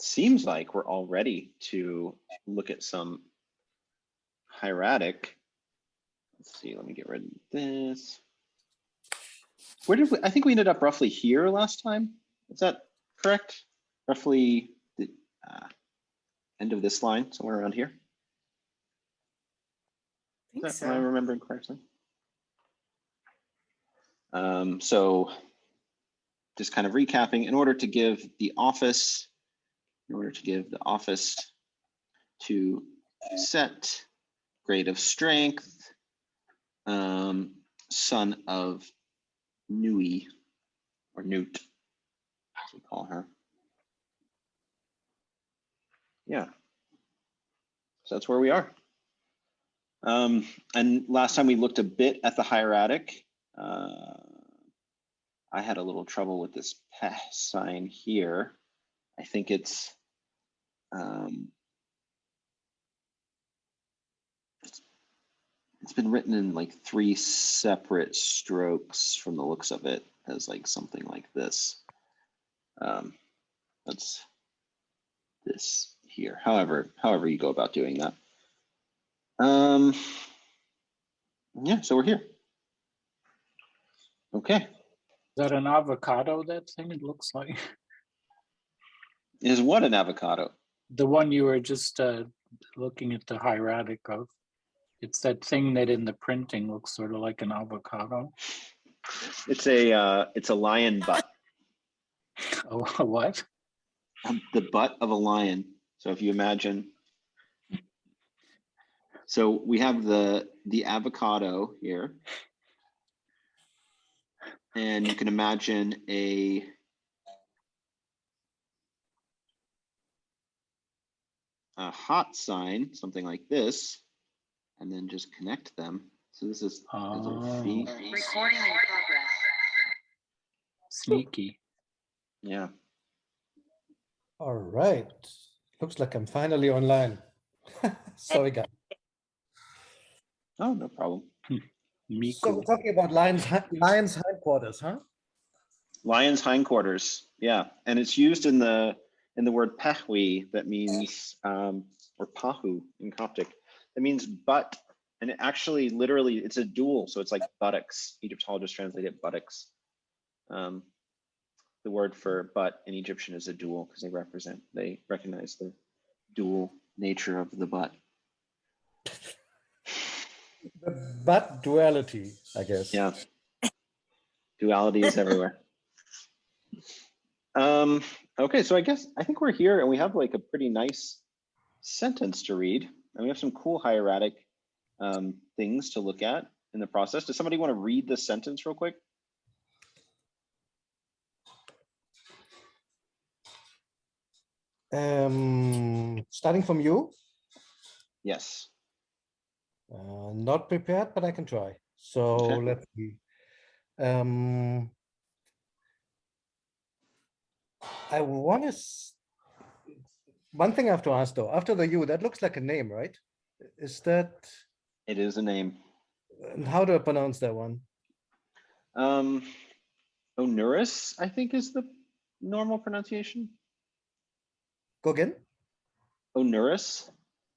seems like we're all ready to look at some hieratic. Let's see, let me get rid of this. Where did we, I think we ended up roughly here last time. Is that correct? Roughly the end of this line, somewhere around here. Am I remembering correctly? So just kind of recapping, in order to give the office to set, grade of strength, son of Nui, or Newt, as we call her. Yeah, so that's where we are. And last time we looked a bit at the hieratic. I had a little trouble with this peh sign here. I think it's been written in like 3 separate strokes from the looks of it, as like something like this. That's this here. However you go about doing that. Yeah, so we're here. Okay. Is that an avocado, that thing it looks like? Is what an avocado? The one you were just looking at the hieratic of. It's that thing that in the printing looks sort of like an avocado. It's a lion butt. Oh, what? The butt of a lion. So if you imagine, so we have the avocado here, and you can imagine a hot sign, something like this, and then just connect them. So this is Recording in progress. Sneaky. Yeah. All right. Looks like I'm finally online. Sorry, guys. Oh, no problem. So we're talking about lions hindquarters, huh? Lion's hindquarters. Yeah, and it's used in the word pahwi, that means or pahu in Coptic. That means butt, and it actually literally it's a dual, so it's like buttocks. Egyptologists translate it buttocks. The word for butt in Egyptian is a dual because they recognize the dual nature of the butt. The butt duality, I guess. Yeah. Duality is everywhere. Okay, so I think we're here and we have like a pretty nice sentence to read. And we have some cool hieratic things to look at in the process. Does somebody want to read the sentence real quick? Starting from you? Yes. Not prepared, but I can try. So Okay. let's see. I want to. One thing I have to ask though, after the U, that looks like a name, right? Is that? It is a name. And how do I pronounce that one? Onuris, I think, is the normal pronunciation. Go again? Onuris.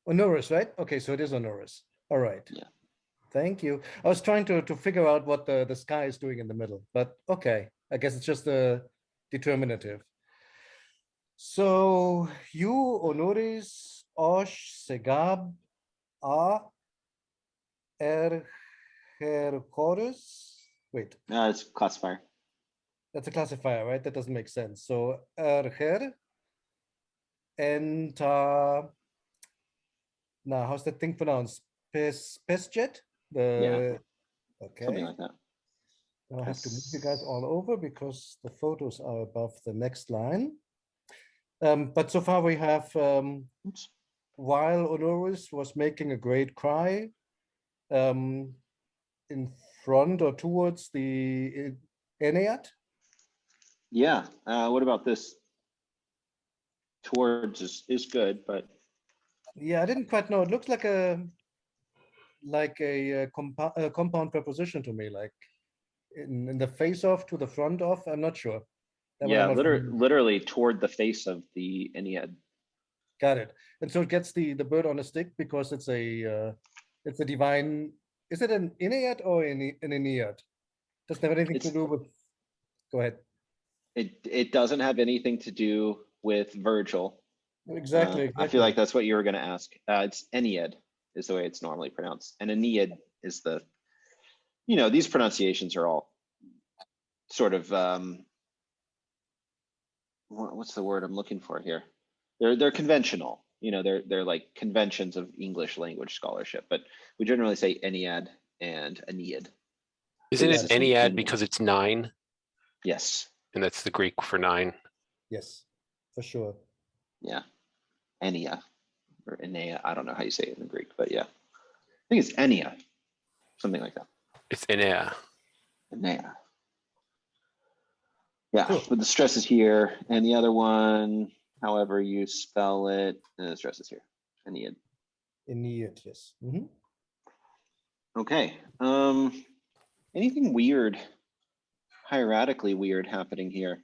Onuris, right? Okay, so it is Onuris. All right. Yeah. Thank you. I was trying to figure out what the sky is doing in the middle, but okay. I guess it's just a determinative. So you, Onuris, Osh, Segab, A, Erherchorus. Wait. It's classifier. That's a classifier, right? That doesn't make sense. So Erher and now how's that thing pronounced? Pesjet? Yeah. Okay. Something like that. I'll have to move you guys all over because the photos are above the next line. But so far we have, while Onuris was making a great cry, in front or towards the Ennead. Yeah. What about this? Towards is good, but yeah, I didn't quite know. It looks like a compound preposition to me, like in the face of to the front of. I'm not sure. That one Yeah, I'm not familiar with. literally toward the face of the Ennead. Got it. And so it gets the bird on a stick because it's a divine. Is it an Ennead or an Ennead? Doesn't have anything to It's do with. Go ahead. it doesn't have anything to do with Virgil. Exactly. I feel like that's what you were going to ask. It's Ennead is the way it's normally pronounced, and Ennead is the. These pronunciations are all sort of what's the word I'm looking for here? They're conventional. They're like conventions of English language scholarship, but we generally say Ennead and Ennead. Isn't it This is an Ennead Ennead. because it's 9? Yes. And that's the Greek for 9. Yes, for sure. Yeah. Ennea or Enea. I don't know how you say it in Greek, but yeah. I think it's Ennea. Something like that. It's Enea. Enea. Yeah, Cool. but the stress is here. And the other one, however you spell it, the stress is here. Ennead. Ennead, yes. Mhm. Okay. Anything weird, hieratically weird happening here?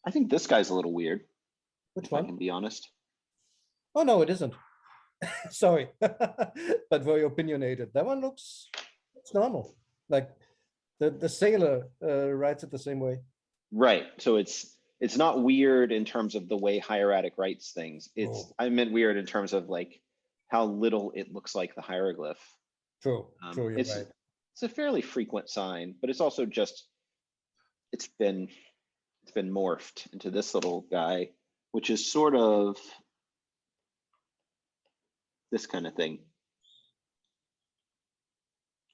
I think this guy's a little weird, Which if I one? can be honest. Oh no, it isn't. Sorry, but very opinionated. That one looks normal. Like the sailor writes it the same way. Right. So it's not weird in terms of the way hieratic writes things. Oh. I meant weird in terms of like how little it looks like the hieroglyph. True, true, you're It's right. it's a fairly frequent sign, but it's also just it's been morphed into this little guy, which is sort of this kind of thing.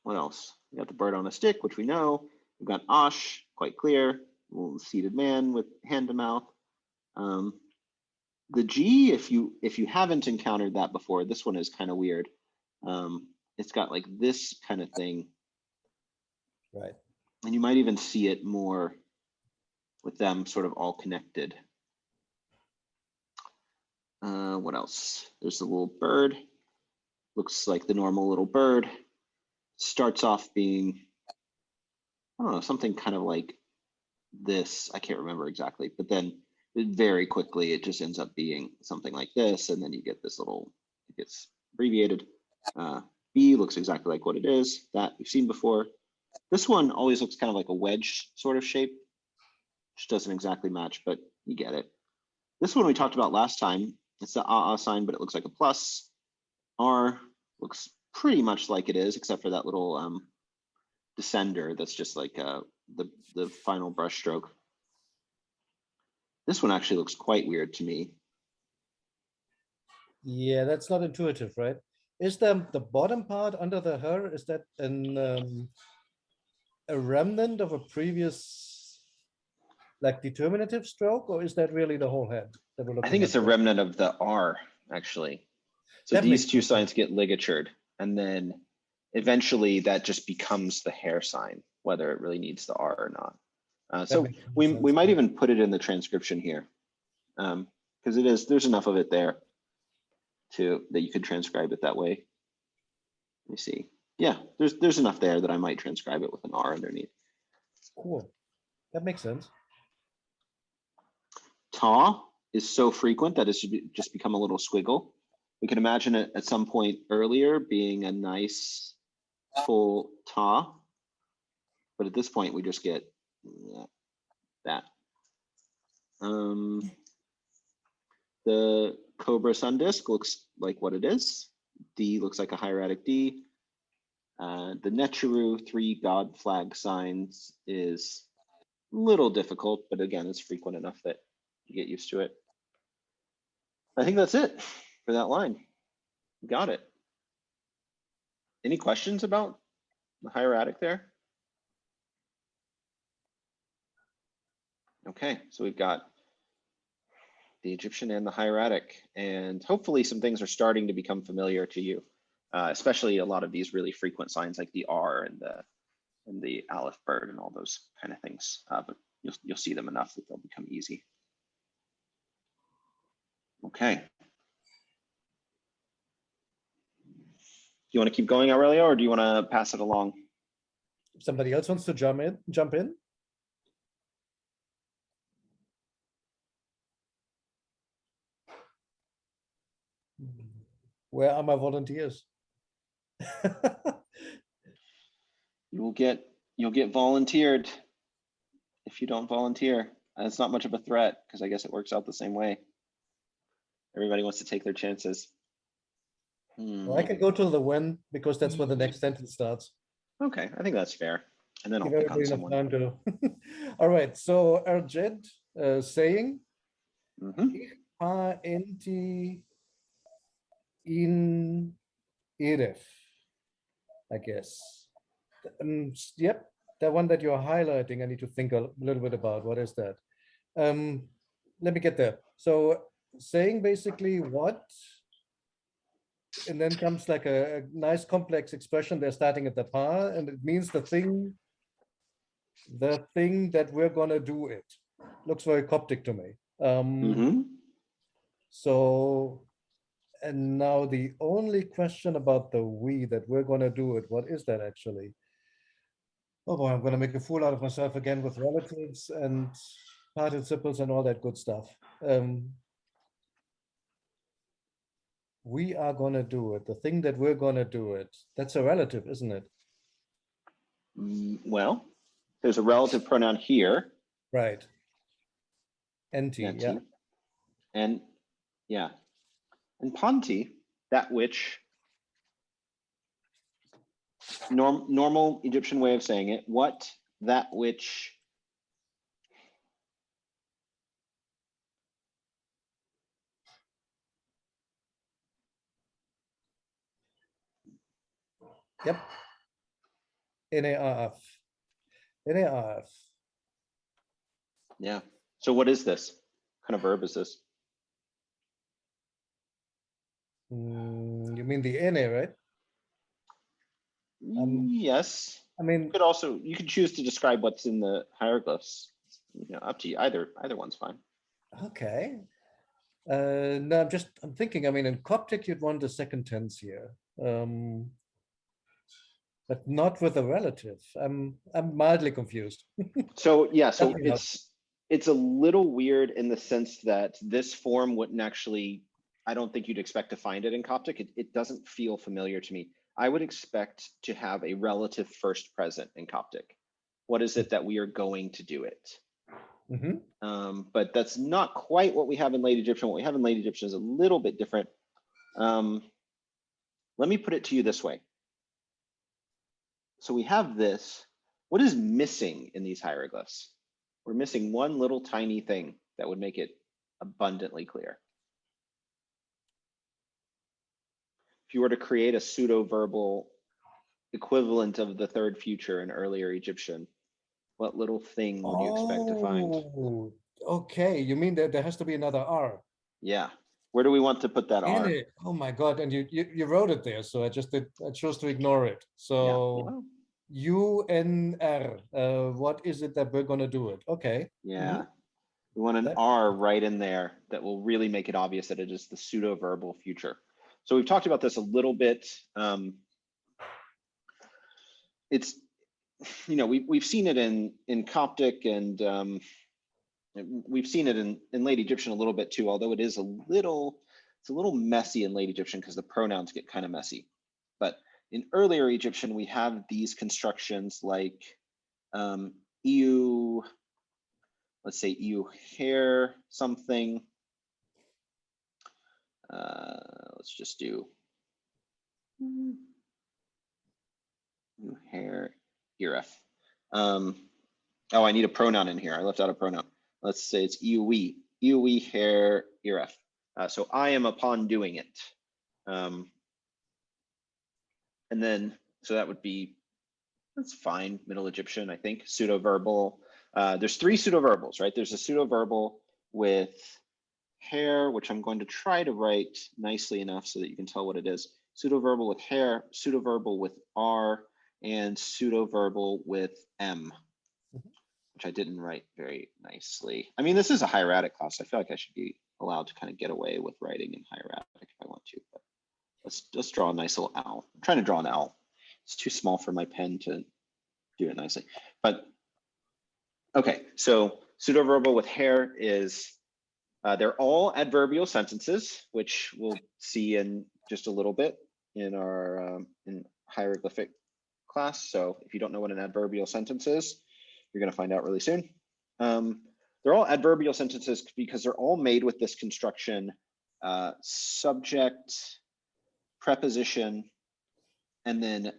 What else? We got the bird on a stick, which we know. We've got Osh, quite clear. Little seated man with hand to mouth. The G, if you haven't encountered that before, this one is kind of weird. It's got like this kind of thing. Right. And you might even see it more with them sort of all connected. What else? There's the little bird. Looks like the normal little bird. Starts off being, I don't know, something kind of like this. I can't remember exactly, but then very quickly it just ends up being something like this, and then you get this little, it gets abbreviated. B looks exactly like what it is that we've seen before. This one always looks kind of like a wedge sort of shape, which doesn't exactly match, but you get it. This one we talked about last time. It's the sign, but it looks like a plus. R looks pretty much like it is, except for that little descender that's just like the final brush stroke. This one actually looks quite weird to me. Yeah, that's not intuitive, right? Is the bottom part under the her, is that a remnant of a previous like determinative stroke, or is that really the whole head that we're looking I think it's at a there? remnant of the R, actually. So That these makes two sense. signs get ligatured, and then eventually that just becomes the hair sign, whether it really needs the R or not. So makes we sense, might yeah. even put it in the transcription here, because there's enough of it there that you could transcribe it that way. Let me see. Yeah, there's enough there that I might transcribe it with an R underneath. Cool. That makes sense. Ta is so frequent that it should just become a little squiggle. We can imagine it at some point earlier being a nice full ta, but at this point we just get that. The Cobra sun disk looks like what it is. D looks like a hieratic D. The Necheru 3 god flag signs is a little difficult, but again, it's frequent enough that you get used to it. I think that's it for that line. Got it. Any questions about the hieratic there? Okay, so we've got the Egyptian and the hieratic, and hopefully some things are starting to become familiar to you, especially a lot of these really frequent signs like the R and the Aleph bird and all those kind of things. But you'll see them enough that they'll become easy. Okay. Do you want to keep going, Aurelio, or do you want to pass it along? If somebody else wants to jump in. Where are my volunteers? You'll get volunteered if you don't volunteer. It's not much of a threat because I guess it works out the same way. Everybody wants to take their chances. Well, I can go till the when because that's where the next sentence starts. Okay, I think that's fair. And then I'll Give pick on everybody enough someone. time to. All right. So Jed saying, Mhm. "Ich ha enti in Eref," I guess. Yep, the one that you're highlighting, I need to think a little bit about. What is that? Let me get there. So saying basically what, and then comes like a nice complex expression. They're starting at the par, and it means the thing that we're gonna do it. Looks very Coptic to me. Mhm. So, and now the only question about the we that we're gonna do it, what is that actually? Oh boy, I'm gonna make a fool out of myself again with relatives and participles and all that good stuff. We are gonna do it. The thing that we're gonna do it. That's a relative, isn't it? Well, there's a relative pronoun here. Right. Enti, Enti. yeah. And yeah. And Ponti, that which, normal Egyptian way of saying it, what, that which. Yep. NARF. NARF. Yeah. So what is this? What kind of verb is this? You mean the NA, right? Yes. I mean, You could choose to describe what's in the hieroglyphs. Up to you. Either one's fine. okay. No, I'm thinking, I mean, in Coptic, you'd want the second tense here. But not with a relative. I'm mildly confused. So yeah, so Help me out. it's a little weird in the sense that this form wouldn't actually, I don't think you'd expect to find it in Coptic. It doesn't feel familiar to me. I would expect to have a relative first present in Coptic. What is it that we are going to do it? But that's not quite what we have in Late Egyptian. What we have in Late Egyptian is a little bit different. Let me put it to you this way. So we have this. What is missing in these hieroglyphs? We're missing one little tiny thing that would make it abundantly clear. If you were to create a pseudo-verbal equivalent of the third future in earlier Egyptian, what little thing would you expect to find? Oh, okay. You mean that there has to be another R? Yeah. Where do we want to put that In R? it. Oh my God. And you wrote it there. So I chose to ignore it. So UNR. What is it that we're gonna do it? Okay. Yeah. We want an R right in there that will really make it obvious that it is the pseudo-verbal future. So we've talked about this a little bit. It's, we've seen it in Coptic, and we've seen it in Late Egyptian a little bit too, although it's a little messy in Late Egyptian because the pronouns get kind of messy. But in earlier Egyptian, we have these constructions like EU, let's say EU hair something. Let's just do EU hair Iref. Oh, I need a pronoun in here. I left out a pronoun. Let's say it's EU hair Iref. So I am upon doing it. And then, so that would be, that's fine, Middle Egyptian, I think, pseudo-verbal. There's three pseudo-verbals, right? There's a pseudo-verbal with hair, which I'm going to try to write nicely enough so that you can tell what it is. Pseudo-verbal with hair, pseudo-verbal with R, and pseudo-verbal with M, which I didn't write very nicely. I mean, this is a hieratic class. I feel like I should be allowed to kind of get away with writing in hieratic if I want to, but let's draw a nice little owl. I'm trying to draw an owl. It's too small for my pen to do it nicely. But okay, so pseudo-verbal with hair is, they're all adverbial sentences, which we'll see in just a little bit in our in hieroglyphic class. So if you don't know what an adverbial sentence is, you're going to find out really soon. They're all adverbial sentences because they're all made with this construction: subject, preposition, and then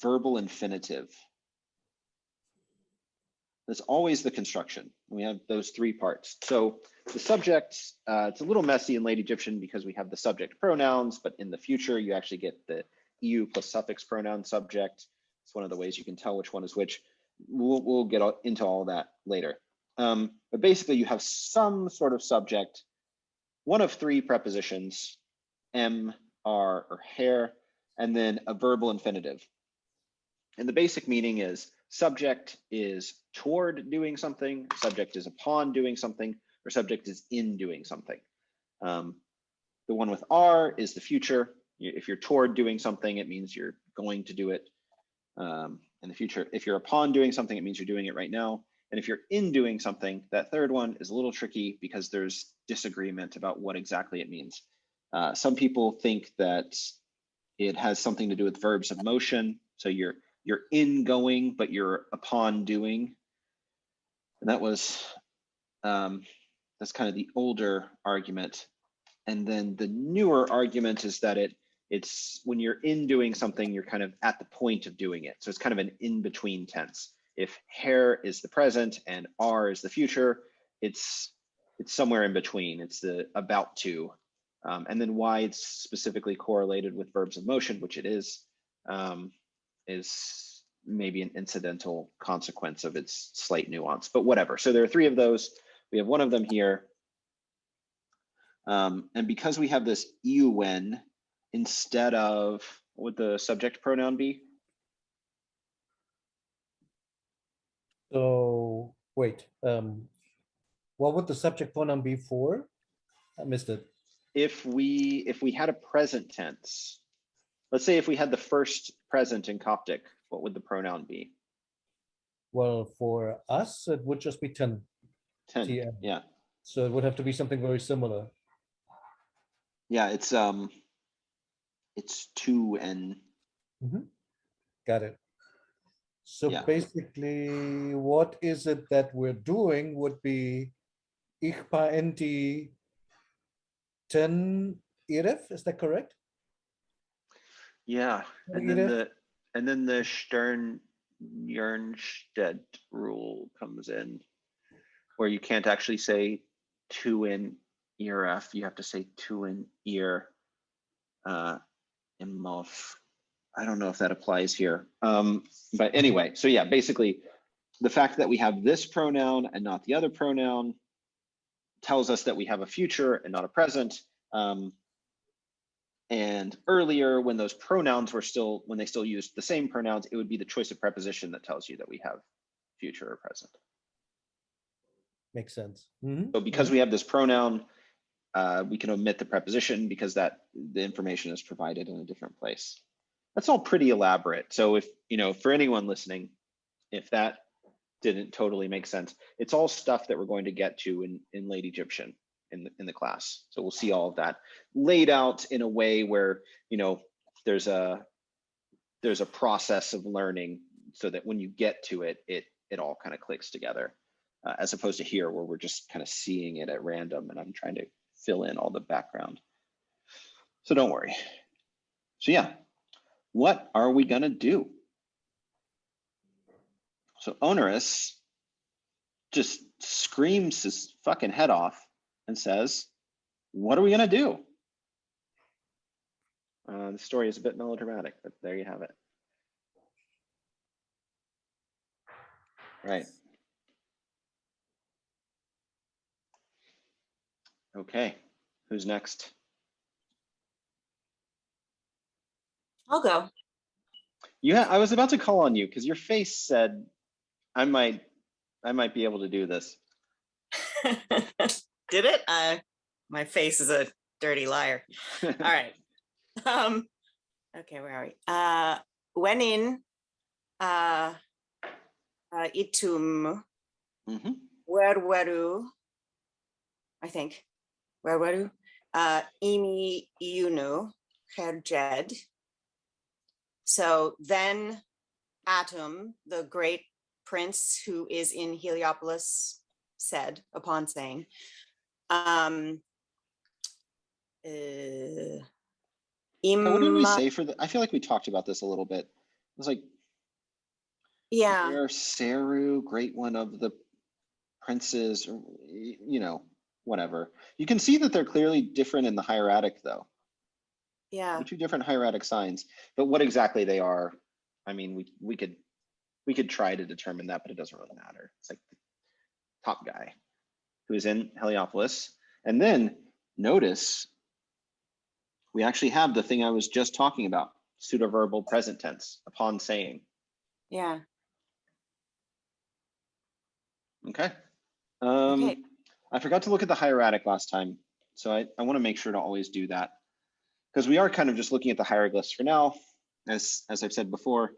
verbal infinitive. That's always the construction. We have those three parts. So the subject, it's a little messy in late Egyptian because we have the subject pronouns, but in the future, you actually get the EU plus suffix pronoun subject. It's one of the ways you can tell which one is which. We'll get into all that later. But basically, you have some sort of subject, one of three prepositions, am, are, or hair, and then a verbal infinitive. And the basic meaning is subject is toward doing something, subject is upon doing something, or subject is in doing something. The one with are is the future. If you're toward doing something, it means you're going to do it in the future. If you're upon doing something, it means you're doing it right now. And if you're in doing something, that third one is a little tricky because there's disagreement about what exactly it means. Some people think that it has something to do with verbs of motion. So you're in going, but you're upon doing. And that was, that's kind of the older argument. And then the newer argument is that it's when you're in doing something, you're kind of at the point of doing it. So it's kind of an in-between tense. If hair is the present and are is the future, it's somewhere in between. It's the about to. And then why it's specifically correlated with verbs of motion, which it is maybe an incidental consequence of its slight nuance, but whatever. So there are three of those. We have one of them here. And because we have this "when" instead of, what would the subject pronoun be? So wait, what would the subject pronoun be for? I missed it. If we had a present tense, let's say if we had the first present in Coptic, what would the pronoun be? Well, for us, it would just be 10. 10, TM. yeah. So it would have to be something very similar. Yeah, it's 2 and Got it. So yeah. basically, what is it that we're doing would be Ich paenti 10 iref, is that correct? Yeah, and Iref? then the Stern-Jernstedt rule comes in, where you can't actually say "to" in ERF, you have to say "to" in ear in MOF. I don't know if that applies here. But anyway, so yeah, basically the fact that we have this pronoun and not the other pronoun tells us that we have a future and not a present. And earlier, when those pronouns were when they still used the same pronouns, it would be the choice of preposition that tells you that we have future or present. Makes sense. So because we have this pronoun, we can omit the preposition because the information is provided in a different place. That's all pretty elaborate. So if, for anyone listening, if that didn't totally make sense, it's all stuff that we're going to get to in late Egyptian in the class. So we'll see all of that laid out in a way where, there's a process of learning so that when you get to it, it all kind of clicks together, as opposed to here where we're just kind of seeing it at random and I'm trying to fill in all the background. So don't worry. So yeah, what are we gonna do? So Onerous just screams his fucking head off and says, what are we gonna do? The story is a bit melodramatic, but there you have it. Right. Okay, who's next? I'll go. Yeah, I was about to call on you because your face said I might be able to do this. Did it? My face is a dirty liar. All right. Okay, where are we? When in itum werweru, I think werweru imi iunu Jed. So then Atum, the great prince who is in Heliopolis, said, upon saying, What did we say for the, I feel like we talked about this a little bit. It was like, yeah, where Seru, great one of the princes, or, you know, whatever. You can see that they're clearly different in the hieratic though. yeah, They're two different hieratic signs, but what exactly they are, I mean, we could try to determine that, but it doesn't really matter. It's like the top guy who's in Heliopolis. And then notice we actually have the thing I was just talking about, pseudoverbal present tense, upon saying. yeah. Okay. Okay. I forgot to look at the hieratic last time, so I want to make sure to always do that, because we are kind of just looking at the hieroglyphs for now, as I've said before.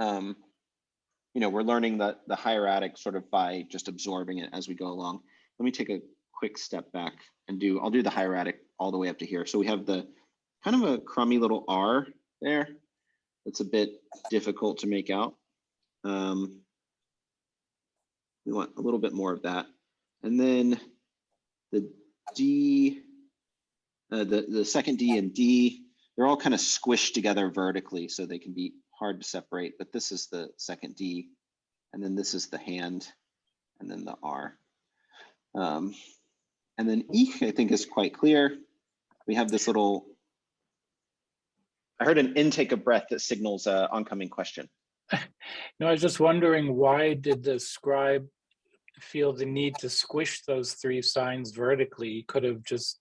You know, we're learning the hieratic sort of by just absorbing it as we go along. Let me take a quick step back and I'll do the hieratic all the way up to here. So we have the kind of a crummy little R there. It's a bit difficult to make out. We want a little bit more of that. And then the D, the second D and D, they're all kind of squished together vertically so they can be hard to separate, but this is the second D, and then this is the hand, and then the R. And then E, I think, is quite clear. We have this little, I heard an intake of breath that signals an oncoming question. No, I was just wondering, why did the scribe feel the need to squish those three signs vertically? He could have just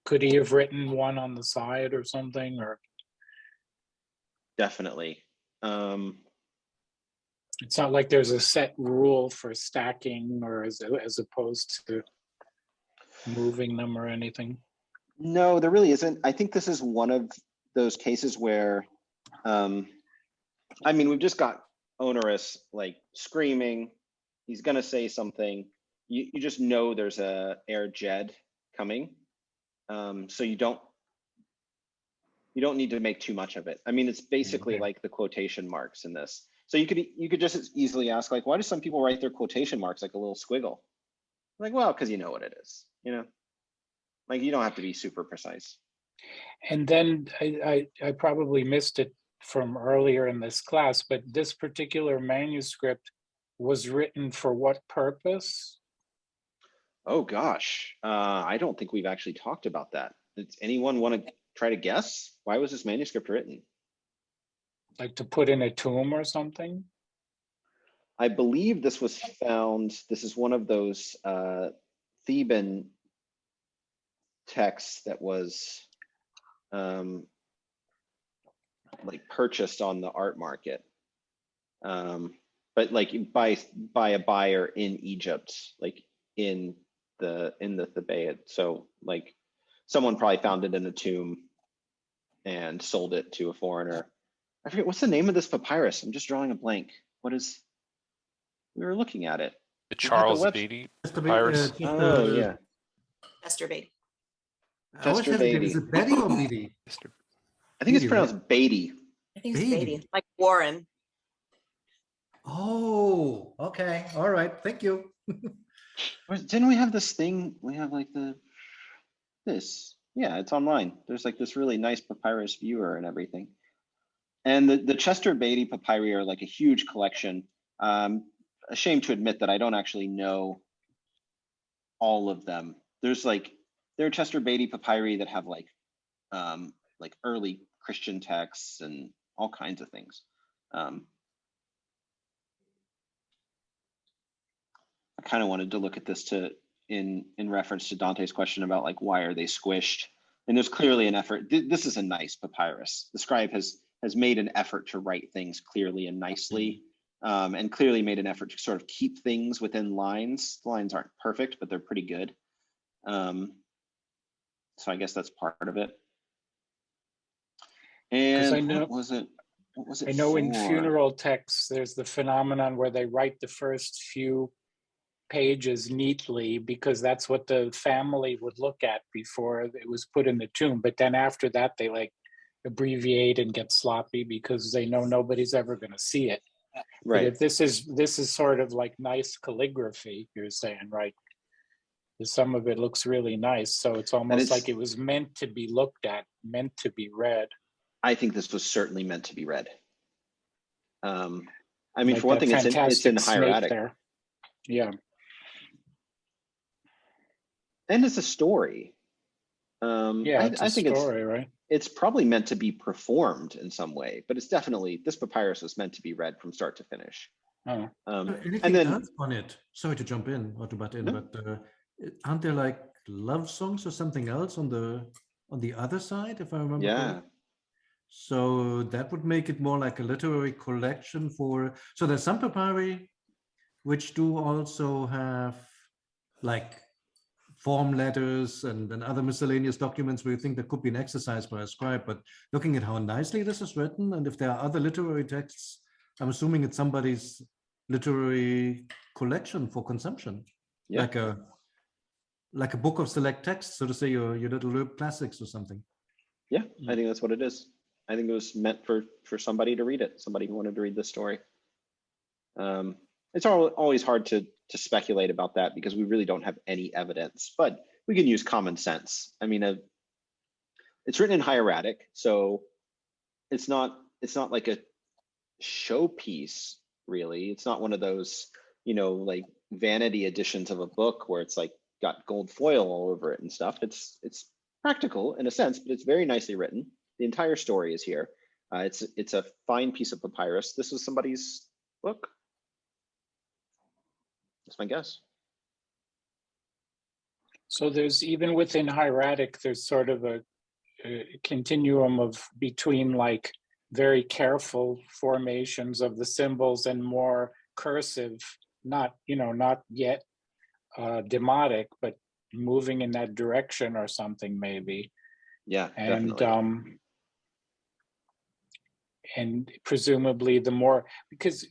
could he have written one on the side or something? Or Definitely. it's not like there's a set rule for stacking or as opposed to moving them or anything. No, there really isn't. I think this is one of those cases where, I mean, we've just got Onerous like screaming. He's gonna say something. You just know there's a air Jed coming, so you don't need to make too much of it. I mean, it's basically like the quotation marks in this. So you could just as easily ask, like, why do some people write their quotation marks like a little squiggle? Like, well, because you know what it is, you know? Like, you don't have to be super precise. And then I probably missed it from earlier in this class, but this particular manuscript was written for what purpose? Oh gosh, I don't think we've actually talked about that. Does anyone want to try to guess? Why was this manuscript written? Like to put in a tomb or something? I believe this was found, this is one of those Theban texts that was like purchased on the art market, but like by a buyer in Egypt, like in the Thebaid. So like someone probably found it in a tomb and sold it to a foreigner. I forget, what's the name of this papyrus? I'm just drawing a blank. What is, we were looking at it. The Charles Beatty papyrus. Oh yeah. Chester Beatty. I always Chester have it, Beatty. is it Betty or Beatty? I think it's Beatty, pronounced Beatty. I think it's Beatty. Beatty, like Warren. Oh, okay. All right. Thank you. Didn't we have this thing? We have like this. Yeah, it's online. There's like this really nice papyrus viewer and everything. And the Chester Beatty papyri are like a huge collection. Ashamed to admit that I don't actually know all of them. There are Chester Beatty papyri that have like early Christian texts and all kinds of things. I kind of wanted to look at this in reference to Dante's question about like, why are they squished? And there's clearly an effort. This is a nice papyrus. The scribe has made an effort to write things clearly and nicely, and clearly made an effort to sort of keep things within lines. The lines aren't perfect, but they're pretty good. So I guess that's part of it. And I know, what was it? I know in for? funeral texts, there's the phenomenon where they write the first few pages neatly because that's what the family would look at before it was put in the tomb. But then after that, they like abbreviate and get sloppy because they know nobody's ever going to see it. But Right. if this is sort of like nice calligraphy, you're saying, right? Some of it looks really nice. So it's almost like it was meant to be looked at, meant to be read. I think this was certainly meant to be read. I mean, Like for one thing, it's in fantastic snake hieratic. there. Yeah. And it's a story. Yeah, it's I a think story, right? it's probably meant to be performed in some way, but it's definitely, this papyrus was meant to be read from start to finish. Oh. Anything and then else on it? Sorry to jump in or to butt in, No. but aren't there like love songs or something else on the other side, if I remember yeah, correctly? So that would make it more like a literary collection for, so there's some papyri which do also have like form letters and other miscellaneous documents where you think there could be an exercise by a scribe, but looking at how nicely this is written, and if there are other literary texts, I'm assuming it's somebody's literary collection for consumption, yeah. like a book of select texts, so to say, your little Loeb classics or something. Yeah, I think that's what it is. I think it was meant for somebody to read it, somebody who wanted to read the story. It's always hard to speculate about that because we really don't have any evidence, but we can use common sense. I mean, it's written in hieratic, so it's not like a showpiece, really. It's not one of those, like vanity editions of a book where it's like got gold foil all over it and stuff. It's practical in a sense, but it's very nicely written. The entire story is here. It's a fine piece of papyrus. This was somebody's book. That's my guess. So there's, even within hieratic, there's sort of a continuum of between like very careful formations of the symbols and more cursive, not yet demotic, but moving in that direction or something maybe. Yeah, And definitely. And presumably the more, because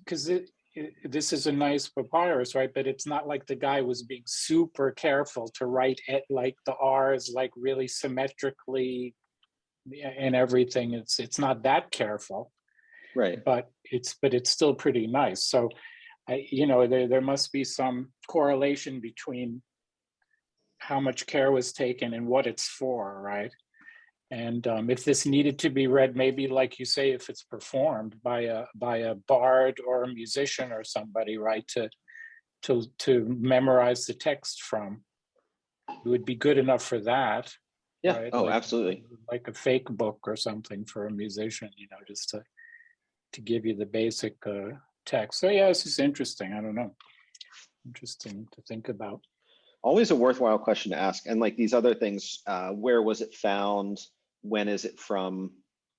this is a nice papyrus, right? But it's not like the guy was being super careful to write it like the R's like really symmetrically and everything. It's not that careful, Right. but it's still pretty nice. So there must be some correlation between how much care was taken and what it's for, right? And if this needed to be read, maybe like you say, if it's performed by a bard or a musician or somebody, right, to memorize the text from, it would be good enough for that. Yeah. Right? Oh, absolutely. Like a fake book or something for a musician, just to give you the basic text. So yeah, this is interesting. I don't know. Interesting to think about. Always a worthwhile question to ask. And like these other things, where was it found? When is it from?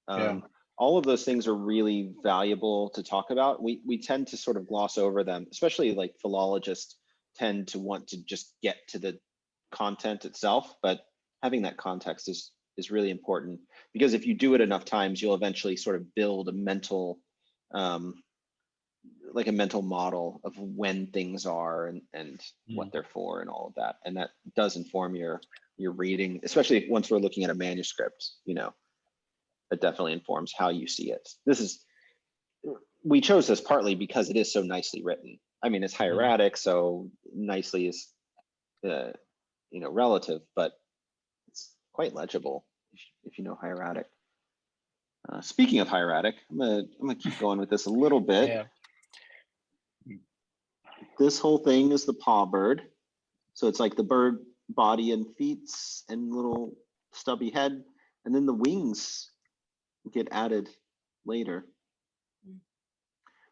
Yeah. All of those things are really valuable to talk about. We tend to sort of gloss over them, especially like philologists tend to want to just get to the content itself, but having that context is really important, because if you do it enough times, you'll eventually sort of build a mental like a mental model of when things are and what they're for and all of that. And that does inform your reading, especially once we're looking at a manuscript, it definitely informs how you see it. We chose this partly because it is so nicely written. I mean, it's hieratic, so nicely is, relative, but it's quite legible if you know hieratic. Speaking of hieratic, I'm gonna keep going with this a little bit. Yeah. This whole thing is the paw bird. So it's like the bird body and feet and little stubby head, and then the wings get added later.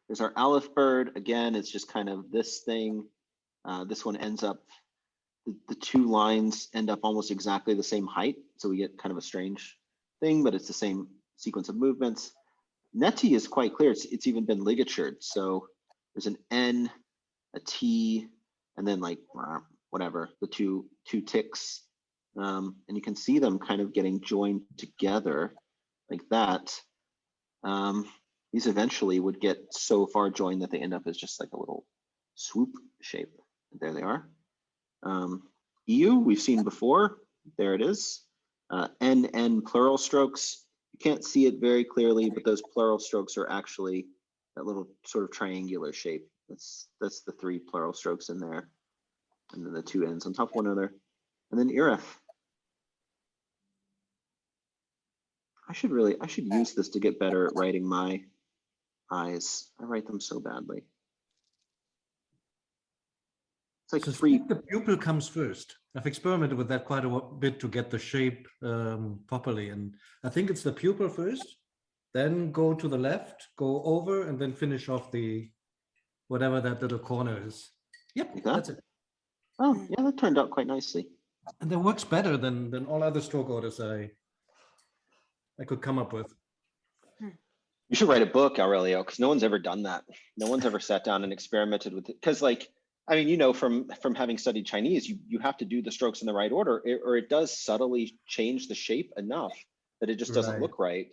There's our aleph bird. Again, it's just kind of this thing. This one ends up, the two lines end up almost exactly the same height. So we get kind of a strange thing, but it's the same sequence of movements. Neti is quite clear. It's even been ligatured. So there's an N, a T, and then like whatever, the two ticks. And you can see them kind of getting joined together like that. These eventually would get so far joined that they end up as just like a little swoop shape. There they are. EU, we've seen before. There it is. NN plural strokes. You can't see it very clearly, but those plural strokes are actually that little sort of triangular shape. That's the 3 plural strokes in there. And then the 2 ends on top of one another. And then iref. I should use this to get better at writing my eyes. I write them so badly. It's like So 3. the pupil comes first. I've experimented with that quite a bit to get the shape properly. And I think it's the pupil first, then go to the left, go over, and then finish off the, whatever that little corner is. Yep, Like that? that's it. Oh, yeah, that turned out quite nicely. And that works better than all other stroke orders I could come up with. You should write a book, Aurelio, because no one's ever done that. No one's ever sat down and experimented with it. Because, like, I mean, you know, from having studied Chinese, you have to do the strokes in the right order, or it does subtly change the shape enough that it just doesn't look right.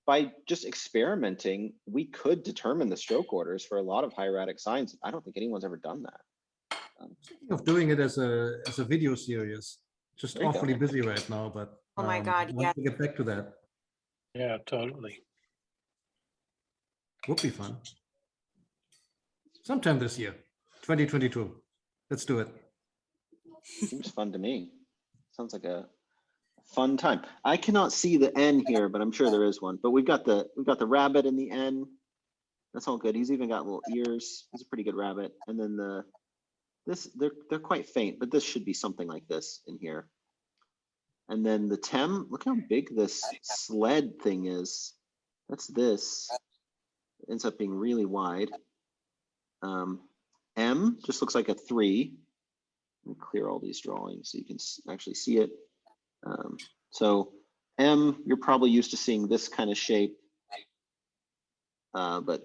By just experimenting, we could determine the stroke orders for a lot of hieratic signs. I don't think anyone's ever done that. Thinking of doing it as a video series. Just There you go. awfully busy right now, but Oh my God, I want to get back to that. Yeah, totally. Would be fun. Sometime this year, 2022. Let's do it. Seems fun to me. Sounds like a fun time. I cannot see the N here, but I'm sure there is one. But we've got the rabbit in the N. That's all good. He's even got little ears. He's a pretty good rabbit. And then they're quite faint, but this should be something like this in here. And then the tem, look how big this sled thing is. That's this. It ends up being really wide. M just looks like a 3. Let me clear all these drawings so you can actually see it. So M, you're probably used to seeing this kind of shape, but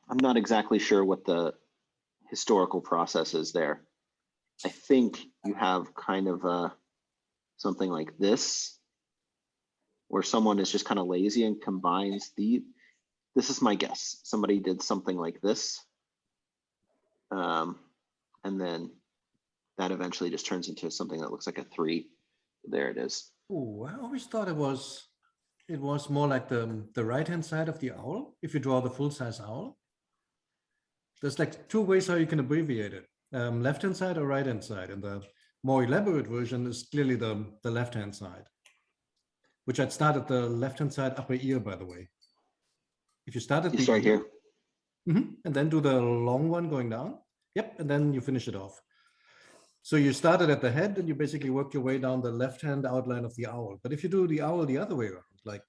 I'm not exactly sure what the historical process is there. I think you have kind of something like this, where someone is just kind of lazy and combines this is my guess. Somebody did something like this. And then that eventually just turns into something that looks like a 3. There it is. Oh, I always thought it was more like the right-hand side of the owl. If you draw the full-size owl, there's like 2 ways how you can abbreviate it: left-hand side or right-hand side. And the more elaborate version is clearly the left-hand side, which I'd start at the left-hand side upper ear, by the way. If you start at the Start ear, here. and then do the long one going down. Yep, and then you finish it off. So you started at the head and you basically work your way down the left-hand outline of the owl. But if you do the owl the other way around, like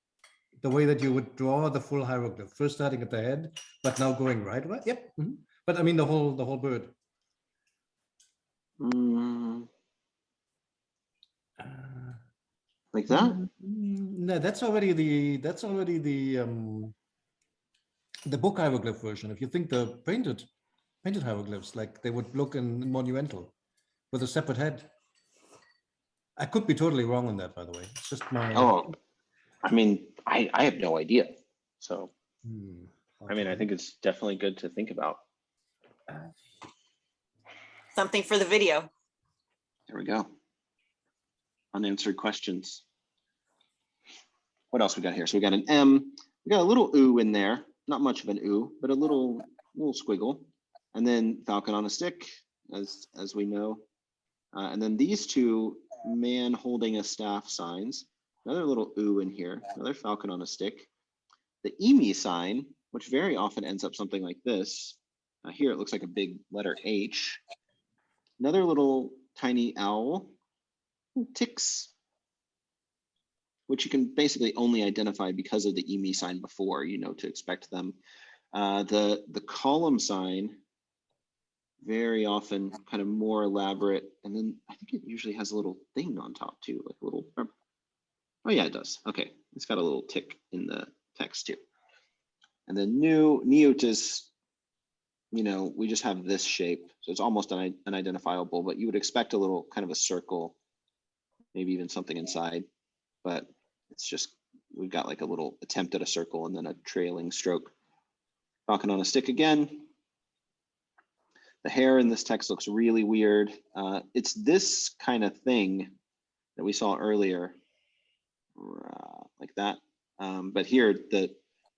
the way that you would draw the full hieroglyph, first starting at the head, but now going right? Yep. But I mean the whole bird. Like that? No, that's already the book hieroglyph version. If you think the painted hieroglyphs, like they would look in monumental with a separate head. I could be totally wrong on that, by the way. It's just my. Oh, I mean, I have no idea. So, Okay. I mean, I think it's definitely good to think about. Something for the video. There we go. Unanswered questions. What else we got here? So we got an M. We got a little oo in there. Not much of an oo, but a little squiggle. And then falcon on a stick, as we know. And then these 2 man holding a staff signs. Another little oo in here. Another falcon on a stick. The Emi sign, which very often ends up something like this. Here it looks like a big letter H. Another little tiny owl. Ticks, which you can basically only identify because of the Emi sign before, you know to expect them. The column sign, very often kind of more elaborate. And then I think it usually has a little thing on top too, like a little, oh yeah, it does. Okay, it's got a little tick in the text too. And then Newt is, you know, we just have this shape. So it's almost unidentifiable, but you would expect a little kind of a circle, maybe even something inside, but it's just, we've got like a little attempt at a circle and then a trailing stroke. Falcon on a stick again. The hair in this text looks really weird. It's this kind of thing that we saw earlier, like that. But here, the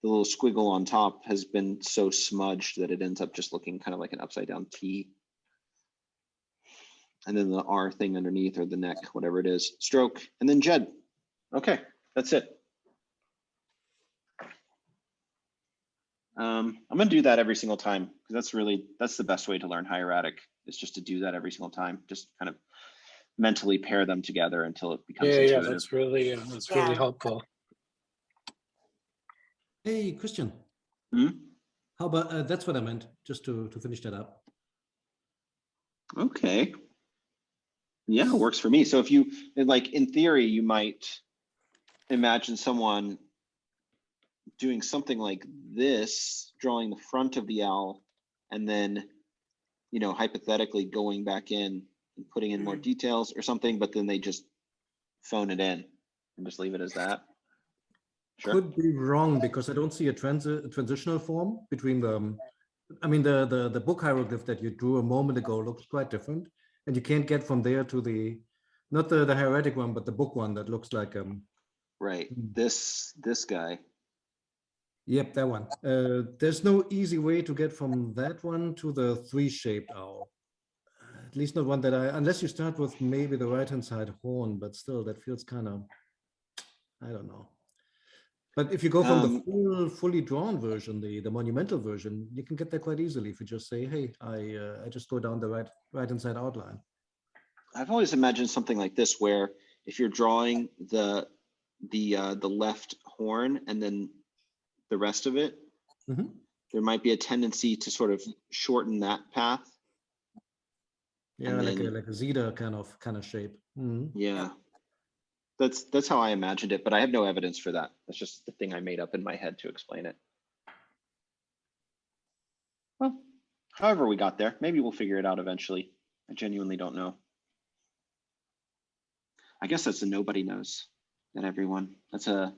little squiggle on top has been so smudged that it ends up just looking kind of like an upside down T. And then the R thing underneath, or the neck, whatever it is, stroke, and then Jed. Okay, that's it. I'm gonna do that every single time, because that's the best way to learn hieratic, is just to do that every single time. Just kind of mentally pair them together until it becomes intuitive. Yeah, that's really helpful. Hey, Christian. How about, that's what I meant, just to finish that up. Okay. Yeah, it works for me. So if you, like, in theory, you might imagine someone doing something like this, drawing the front of the owl, and then, you know, hypothetically going back in and putting in more details or something, but then they just phone it in and just leave it as that. Sure. Could be wrong, because I don't see a transitional form between the, I mean, the book hieroglyph that you drew a moment ago looks quite different, and you can't get from there to the, not the hieratic one, but the book one that looks like right, this guy. Yep, that one. There's no easy way to get from that one to the three-shaped owl. At least not one that unless you start with maybe the right-hand side horn, but still that feels kind of, I don't know. But if you go from the fully drawn version, the monumental version, you can get there quite easily if you just say, hey, I just go down the right-hand side outline. I've always imagined something like this, where if you're drawing the left horn and then the rest of it, there might be a tendency to sort of shorten that path. Yeah, like a zeta kind of shape. Yeah, that's how I imagined it, but I have no evidence for that. That's just the thing I made up in my head to explain it. Well, however we got there, maybe we'll figure it out eventually. I genuinely don't know. I guess that's a nobody knows. Not everyone. That's a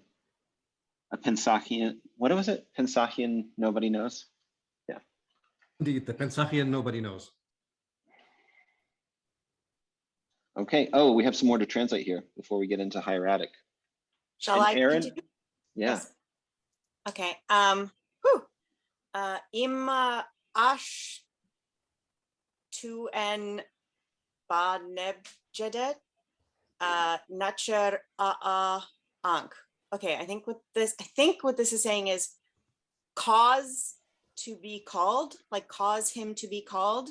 Pensachian, what was it? Pensachian nobody knows? Yeah. Indeed, the Pensachian nobody knows. Okay, oh, we have some more to translate here before we get into hieratic. Shall I Aaron? continue? Yeah. Yes. Okay. Imma ash tu en ba nebjedet nacher a ank. Okay, I think what this is saying is cause to be called, like cause him to be called.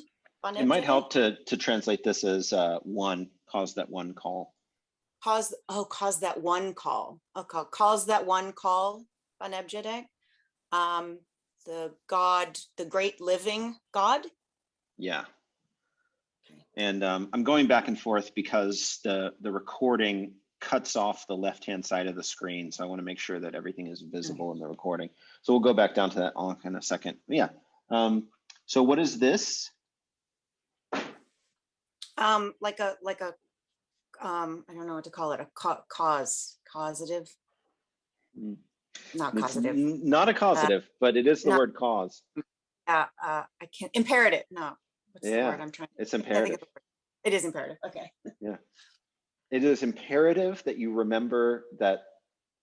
It might help to translate this as cause that one call. Cause that one call. Okay, cause that one call, Banebjedek. The God, the great living God. Yeah. And I'm going back and forth because the recording cuts off the left-hand side of the screen. So I want to make sure that everything is visible in the recording. So we'll go back down to that in a second. Yeah. So what is this? Like a I don't know what to call it, a causative. Not causative. Not a causative, but it is the word cause. I can't, imperative, no. What's the word I'm trying to, it's imperative. It is imperative, okay. Yeah. It is imperative that you remember that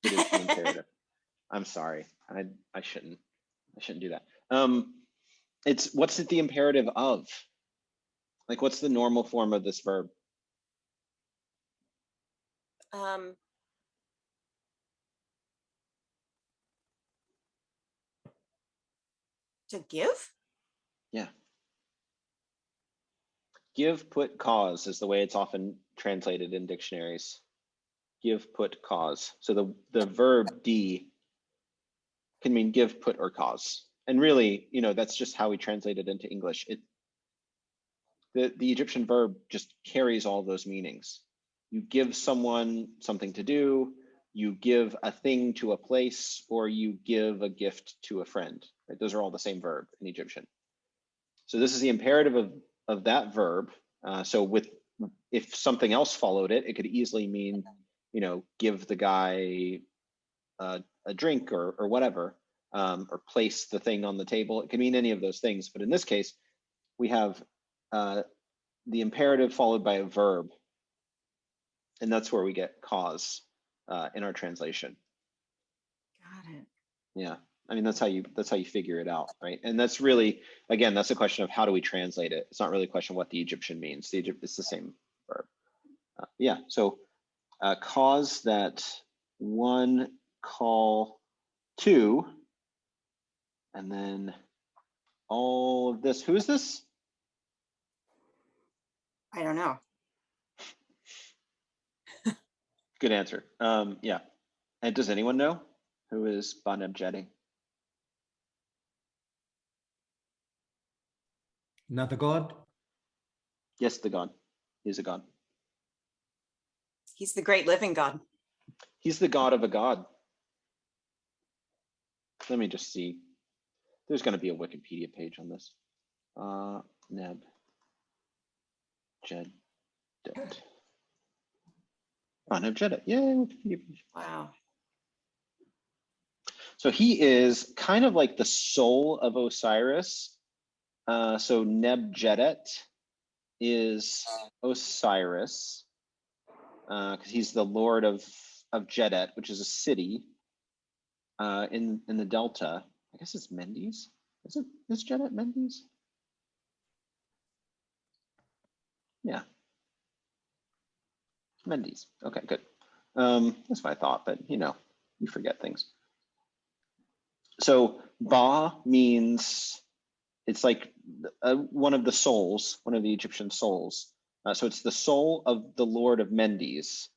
it is the imperative. I'm sorry, I shouldn't do that. What's it the imperative of? Like, what's the normal form of this verb? To give? Yeah. Give, put, cause is the way it's often translated in dictionaries. Give, put, cause. So the verb D can mean give, put, or cause. And really, that's just how we translate it into English. The Egyptian verb just carries all those meanings. You give someone something to do, you give a thing to a place, or you give a gift to a friend. Right? Those are all the same verb in Egyptian. So this is the imperative of that verb. If something else followed it, it could easily mean, give the guy a drink or whatever, or place the thing on the table. It could mean any of those things. But in this case, we have the imperative followed by a verb. And that's where we get cause in our translation. Got it. Yeah, I mean, that's how you figure it out, right? And that's really, again, that's a question of how do we translate it? It's not really a question of what the Egyptian means. It's the same verb. Yeah, so cause that one call two, and then all of this. Who is this? I don't know. Good answer. Yeah. And does anyone know who is bonum Jetty? Not the god? Yes, the god. He's a god. He's the great living God. He's the god of a god. Let me just see. There's going to be a Wikipedia page on this. Neb Jed. Bonum Jetty. Yay, Wikipedia page. Wow. So he is kind of like the soul of Osiris. So Nebjedet is Osiris, because he's the lord of Jedet, which is a city in the Delta. I guess it's Mendes. Is Jedet Mendes? Yeah. Mendes. Okay, good. That's what I thought, but you forget things. So Ba means, it's like one of the souls, one of the Egyptian souls. So it's the soul of the Lord of Mendes,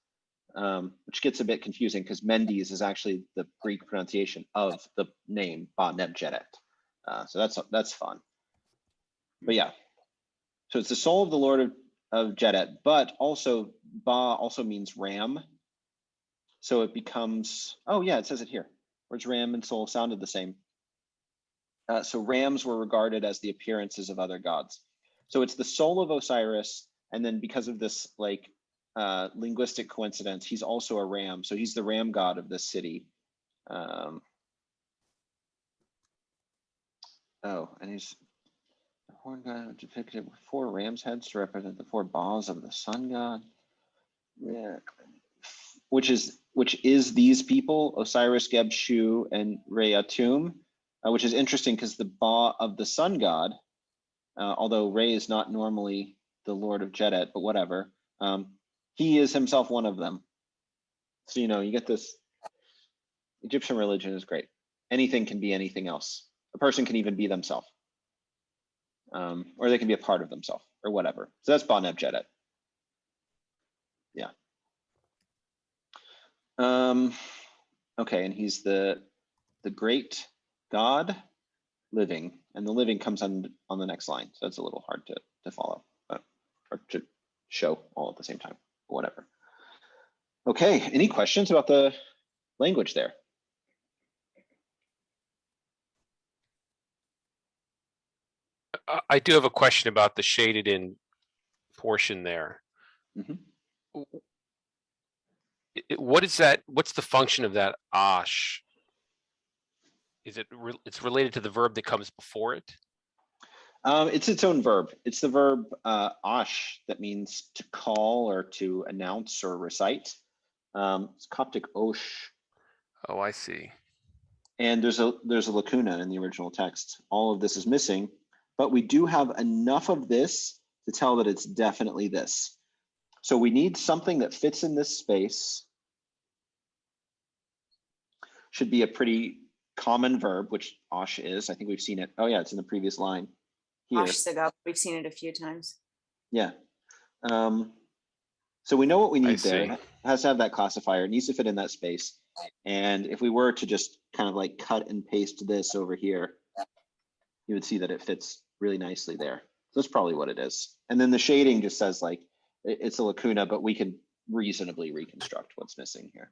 which gets a bit confusing because Mendes is actually the Greek pronunciation of the name Ba Nebjedet. So that's fun. But yeah, so it's the soul of the Lord of Jedet, but also Ba also means ram. So it becomes, oh yeah, it says it here. Whereas ram and soul sounded the same. So rams were regarded as the appearances of other gods. So it's the soul of Osiris, and then because of this linguistic coincidence, he's also a ram. So he's the ram god of this city. And he's the horn god depicted with 4 ram's heads to represent the 4 Ba's of the sun god. Yeah, which is these people, Osiris, Geb, Shu, and Re-Atum. Which is interesting because the Ba of the sun god, although Re is not normally the lord of Jedet, but whatever, he is himself one of them. So, you get this. Egyptian religion is great. Anything can be anything else. A person can even be themselves. Or they can be a part of themselves or whatever. So that's Ba Nebjedet. Yeah. Okay, and he's the great God living, and the living comes on the next line. So that's a little hard to follow, or to show all at the same time, whatever. Okay, any questions about the language there? I do have a question about the shaded in portion there. Mm-hmm. What is that? What's the function of that ash? Is it's related to the verb that comes before it? It's its own verb. It's the verb ash, that means to call or to announce or recite. It's Coptic osh. Oh, I see. And there's a lacuna in the original text. All of this is missing, but we do have enough of this to tell that it's definitely this. So we need something that fits in this space. Should be a pretty common verb, which ash is. I think we've seen it. Oh yeah, it's in the previous line here. Ash Sagab, we've seen it a few times. Yeah. So we know what we need there. See. It has to have that classifier. It needs to fit in that space. And if we were to just kind of like cut and paste this over here, you would see that it fits really nicely there. So that's probably what it is. And then the shading just says like, it's a lacuna, but we can reasonably reconstruct what's missing here.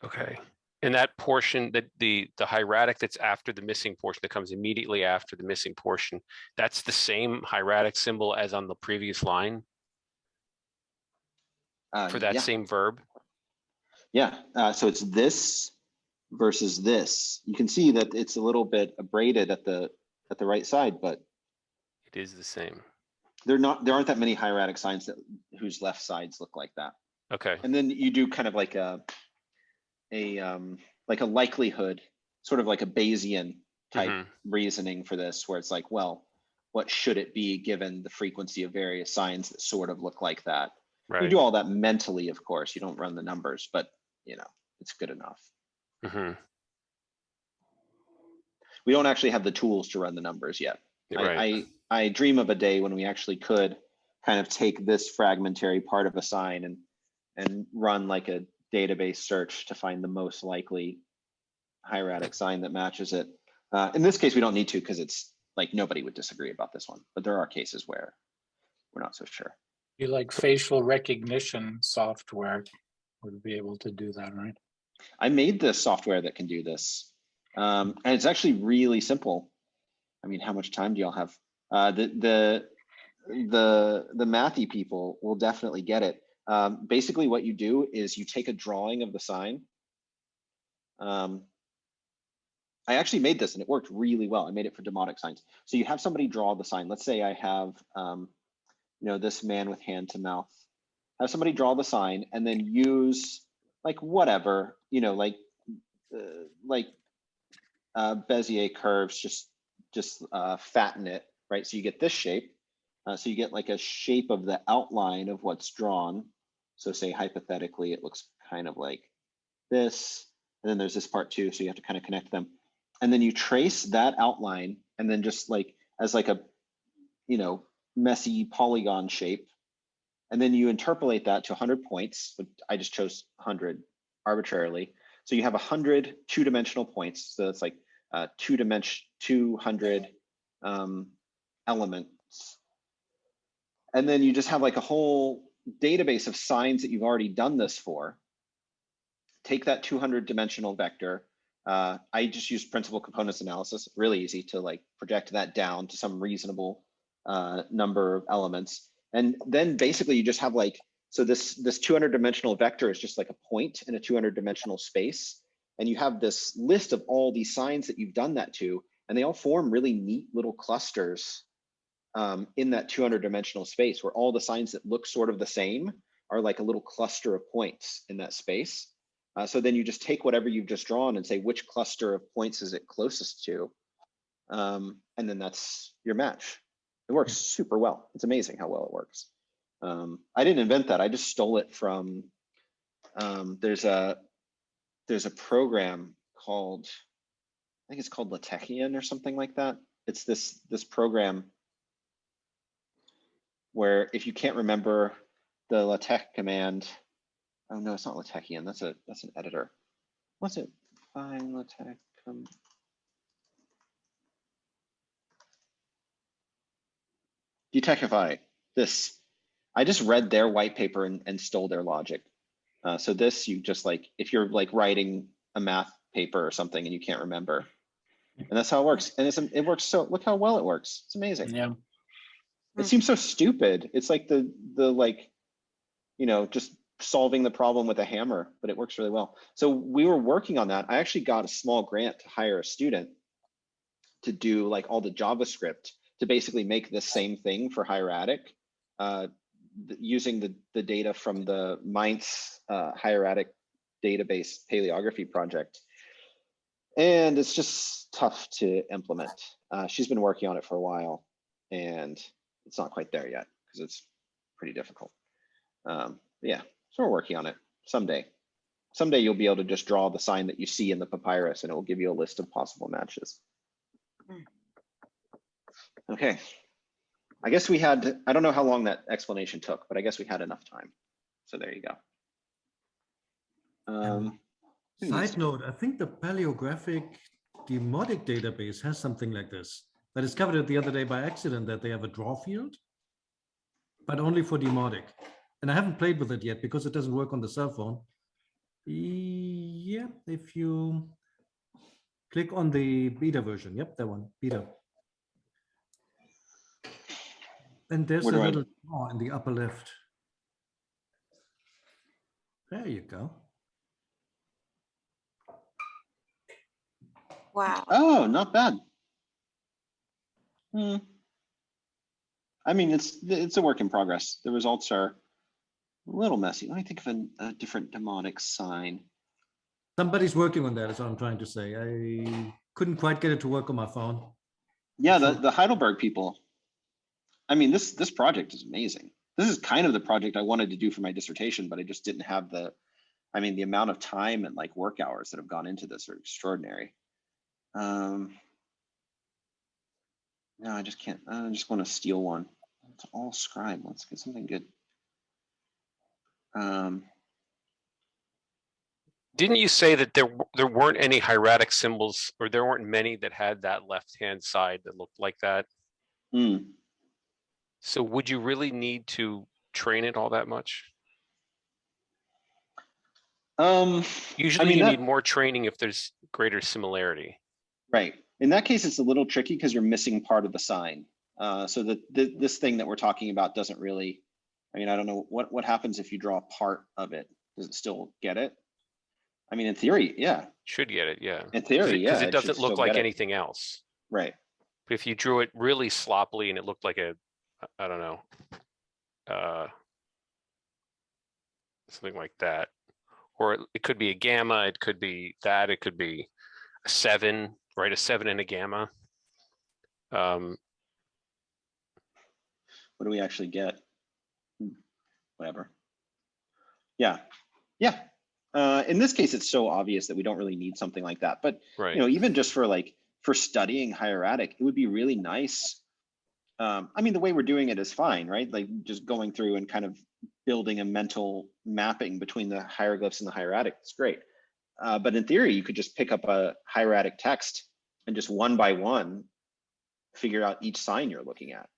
Okay. And that portion, that the hieratic that's after the missing portion, that comes immediately after the missing portion, that's the same hieratic symbol as on the previous line for that yeah. same verb? Yeah, so it's this versus this. You can see that it's a little bit abraded at the at the right side, but It is the same. there aren't that many hieratic signs whose left sides look like that. Okay. And then you do kind of like a likelihood, sort of like a Bayesian type reasoning for this, where it's like, well, what should it be given the frequency of various signs that sort of look like that? Right. You do all that mentally, of course. You don't run the numbers, but it's good enough. We don't actually have the tools to run the numbers yet. Right. I dream of a day when we actually could kind of take this fragmentary part of a sign and run like a database search to find the most likely hieratic sign that matches it. In this case, we don't need to, because it's like nobody would disagree about this one, but there are cases where we're not so sure. You like facial recognition software would be able to do that, right? I made this software that can do this. And it's actually really simple. I mean, how much time do y'all have? The mathy people will definitely get it. Basically what you do is you take a drawing of the sign. I actually made this and it worked really well. I made it for demotic signs. So you have somebody draw the sign. Let's say I have, this man with hand to mouth. Have somebody draw the sign and then use like whatever, Bezier curves, just fatten it, right? So you get this shape. So you get like a shape of the outline of what's drawn. So say hypothetically, it looks kind of like this. And then there's this part too. So you have to kind of connect them. And then you trace that outline and then just like as like a, messy polygon shape. And then you interpolate that to 100 points. But I just chose 100 arbitrarily. So you have 100 two-dimensional points. So it's like 200 elements. And then you just have like a whole database of signs that you've already done this for. Take that 200-dimensional vector. I just use principal components analysis, really easy to like project that down to some reasonable number of elements. And then basically you just have like, so this 200-dimensional vector is just like a point in a 200-dimensional space. And you have this list of all these signs that you've done that to, and they all form really neat little clusters in that 200-dimensional space, where all the signs that look sort of the same are like a little cluster of points in that space. So then you just take whatever you've just drawn and say, which cluster of points is it closest to? And then that's your match. It works super well. It's amazing how well it works. I didn't invent that. I just stole it from, there's a program called, I think it's called Latechian or something like that. It's this program where if you can't remember the LaTeX command, oh no, it's not Latechian. That's an editor. What's it? Find LaTeX. Detechify this. I just read their white paper and stole their logic. So this, you just like, if you're like writing a math paper or something and you can't remember, and that's how it works. And it works. So look how well it works. It's amazing. Yeah. It seems so stupid. It's like the like, just solving the problem with a hammer, but it works really well. So we were working on that. I actually got a small grant to hire a student to do like all the JavaScript to basically make the same thing for hieratic, using the data from the Mainz hieratic database paleography project. And it's just tough to implement. She's been working on it for a while and it's not quite there yet because it's pretty difficult. Yeah, so we're working on it. Someday you'll be able to just draw the sign that you see in the papyrus and it will give you a list of possible matches. Okay, I guess we had, I don't know how long that explanation took, but I guess we had enough time. So there you go. Side note, I think the paleographic demotic database has something like this. I discovered it the other day by accident that they have a draw field, but only for demotic. And I haven't played with it yet because it doesn't work on the cell phone. Yeah, if you click on the beta version, yep, that one, beta. And there's a little draw in the upper left. There you go. Wow. Oh, not bad. I mean, it's a work in progress. The results are a little messy. Let me think of a different demonic sign. Somebody's working on that, is what I'm trying to say. I couldn't quite get it to work on my phone. Yeah, Sure. the Heidelberg people. I mean, this project is amazing. This is kind of the project I wanted to do for my dissertation, but I just didn't have the amount of time and like work hours that have gone into this are extraordinary. No, I just can't. I just want to steal one. It's all scribe. Let's get something good. Didn't you say that there weren't any hieratic symbols, or there weren't many that had that left-hand side that looked like that? So would you really need to train it all that much? Usually you need more training if there's greater similarity. Right. In that case, it's a little tricky because you're missing part of the sign. So this thing that we're talking about doesn't really, I don't know what happens if you draw part of it. Does it still get it? I mean, in theory, yeah. Should get it, yeah. In theory, yeah. Because it doesn't look like anything else. Right. But if you drew it really sloppily and it looked like I don't know, something like that, or it could be a gamma, it could be that, it could be a 7, right? A 7 and a gamma. What do we actually get? Whatever. Yeah. In this case, it's so obvious that we don't really need something like that. But right. Even just for studying hieratic, it would be really nice. The way we're doing it is fine, right? Like just going through and kind of building a mental mapping between the hieroglyphs and the hieratic. It's great. But in theory, you could just pick up a hieratic text and just one by one figure out each sign you're looking at.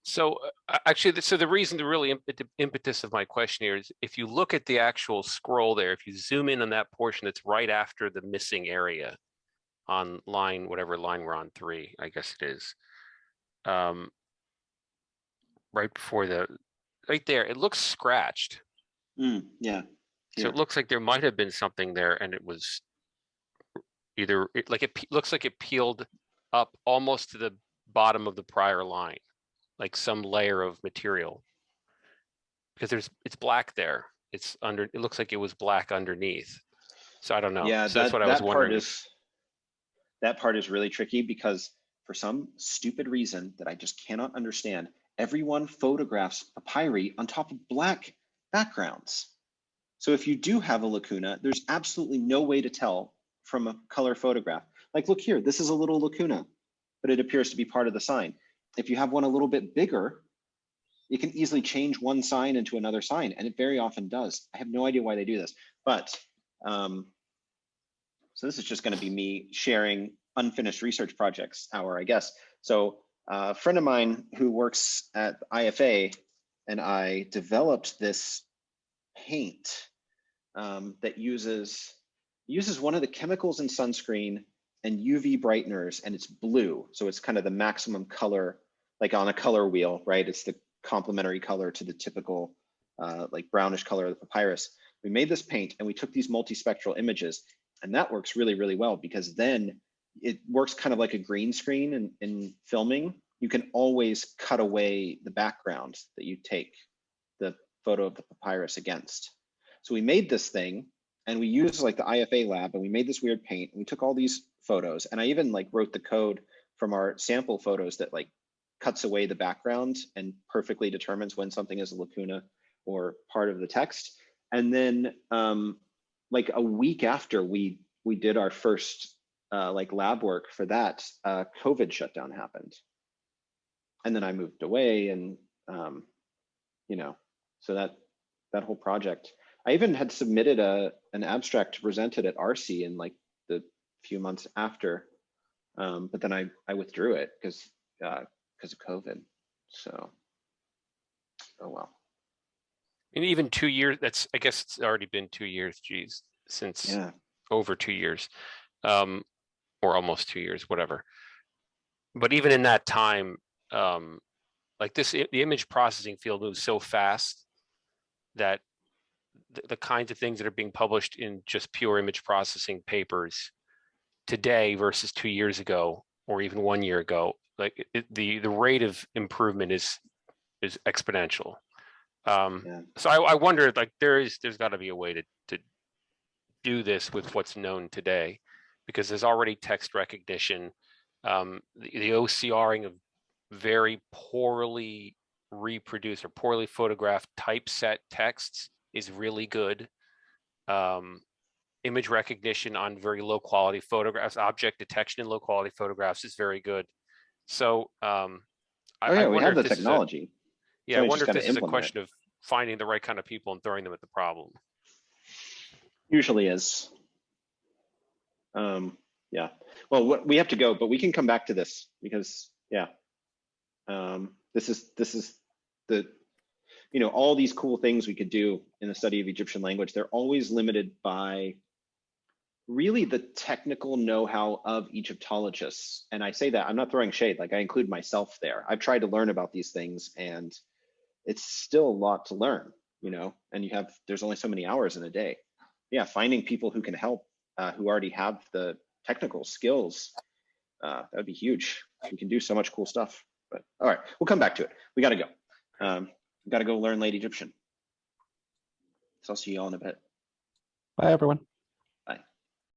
So actually, so the reason, the really impetus of my question here is, if you look at the actual scroll there, if you zoom in on that portion that's right after the missing area on line, whatever line we're on, 3, I guess it is, right before right there, it looks scratched. Yeah. So it looks like there might have been something there, and it was either it looks like it peeled up almost to the bottom of the prior line, like some layer of material, because it's black there. It looks like it was black underneath. So I don't know. Yeah, so that's what I was wondering. That part is really tricky because for some stupid reason that I just cannot understand, everyone photographs papyri on top of black backgrounds. So if you do have a lacuna, there's absolutely no way to tell from a color photograph. Like, look here, this is a little lacuna, but it appears to be part of the sign. If you have one a little bit bigger, it can easily change one sign into another sign, and it very often does. I have no idea why they do this, but so this is just going to be me sharing unfinished research projects hour, I guess. So a friend of mine who works at IFA and I developed this paint that uses one of the chemicals in sunscreen and UV brighteners, and it's blue. So it's kind of the maximum color, like on a color wheel, right? It's the complementary color to the typical like brownish color of the papyrus. We made this paint and we took these multispectral images, and that works really, really well because then it works kind of like a green screen in filming. You can always cut away the background that you take the photo of the papyrus against. So we made this thing and we used like the IFA lab, and we made this weird paint, and we took all these photos, and I even like wrote the code from our sample photos that like cuts away the background and perfectly determines when something is a lacuna or part of the text. And then like a week after we did our first like lab work for that, COVID shutdown happened. And then I moved away, and so that whole project, I even had submitted an abstract to present it at RC in like the few months after, but then I withdrew it because of COVID. So, oh well. And even 2 years, I guess it's already been 2 years, geez, since over 2 years, or almost 2 years, whatever. But even in that time, like the image processing field moves so fast that the kinds of things that are being published in just pure image processing papers today versus 2 years ago, or even 1 year ago, like the rate of improvement is exponential. So I wonder, like, there's got to be a way to do this with what's known today, because there's already text recognition. The OCRing of very poorly reproduced or poorly photographed typeset texts is really good. Image recognition on very low quality photographs, object detection in low quality photographs is very good. So I we wonder have if the this technology. I wonder if gotta this is a implement question of finding the right kind of people and throwing them at the problem. Usually is. Yeah. Well, we have to go, but we can come back to this because this is the, all these cool things we could do in the study of Egyptian language. They're always limited by really the technical know-how of Egyptologists. And I say that, I'm not throwing shade, like I include myself there. I've tried to learn about these things and it's still a lot to learn, and there's only so many hours in a day. Yeah, finding people who can help, who already have the technical skills, that would be huge. We can do so much cool stuff. But all right, we'll come back to it. We got to go. We got to go learn Late Egyptian. So I'll see you all in a bit. Bye, everyone.